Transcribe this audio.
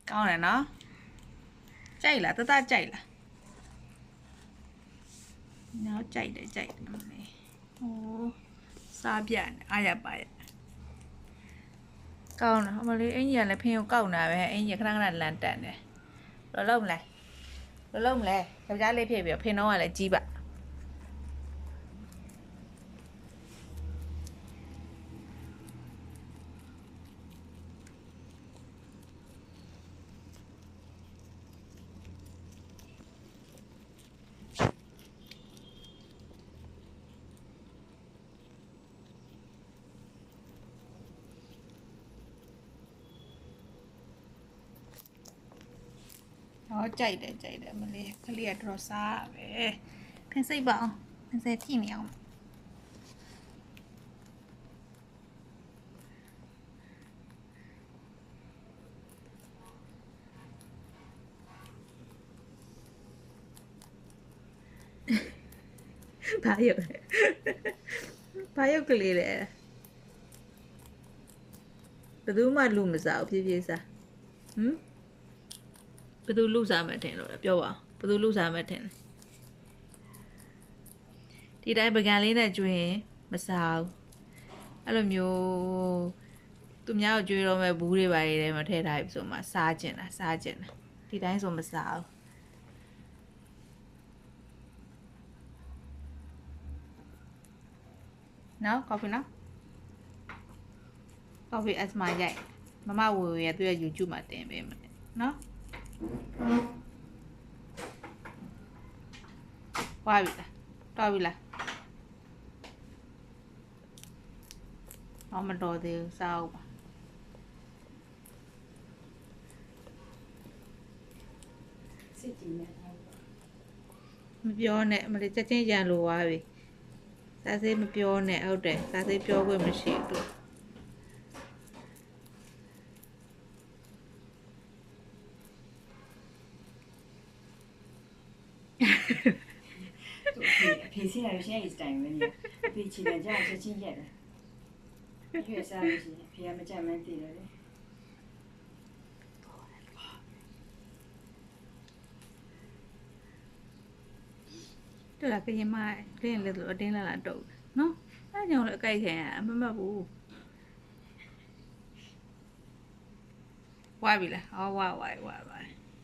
ကောင်းတယ်နော်ကြိုက်လားတကြိုက်လားနော်ကြိုက်တယ်မလေးဟိုစားပြတယ်အားရပါရဲ့ကောင်းတယ်မလေးအင်ကြီးကလည်းဖင်ကိုကောက်နေတာပဲအင်ကြီးခဏခဏလန်တက်တယ်လောလုံးမလဲယောက်ျားလေးဖြစ်ပြီးဖင်တော့ကလည်းကြီးပါကြိုက်တယ်မလေးကလေးကတော့စားပဲဖင်စိတ်ပါအောင်ဖင်စိတ်ကြည့်နေအောင်ဘာရုပ်ကလေးလဲဘယ်သူမှလူမစားဘူးဖြည်းစားဘယ်သူလူစားမယ်ထင်လို့လဲပြောပါဘယ်သူလူစားမယ်ထင်လဲဒီတိုင်းပကံလေးနဲ့ကျွေးရင်မစားဘူးအဲ့လိုမျိုးသူများကိုကျွေးတော့မဲ့ဘူးတွေပါတွေထဲမှာထည့်ထားပြီဆိုမှစားကျင်တာဒီတိုင်းဆိုမစားဘူးနော်ကော်ဖီနော်ကော်ဖီအစမရိုက်မမဝေဝေရသူရဲ့ YouTube မှာတင်ပေးမယ်နော်ဝါပြီလားတော်ပြီလားမတော်သေးဘူးစားအောင်ပါစစ်ကြည့်နေမပြောနဲ့မလေးချက်ချင်းရန်လိုသွားပြီစားစေးမပြောနဲ့ဟုတ်တယ်စားစေးပြောခွင့်မရှိဘူးအဖေစီရရရှင်းအတိုင်းပဲလေအဖေချီတယ်ကြာချက်ချင်းရက်တယ်ရွေးစားလို့ရှိရင်ဖေကမကြမ်းမှန်းတည်တယ်လေတော်လာကရင်မကရင်လည်းအတင်းလာတုတ်နော်အဲ့ကြောင့်လည်းအကြိုက်ခံရအမမတ်ဘူးဝါပြီလားဟောဝါ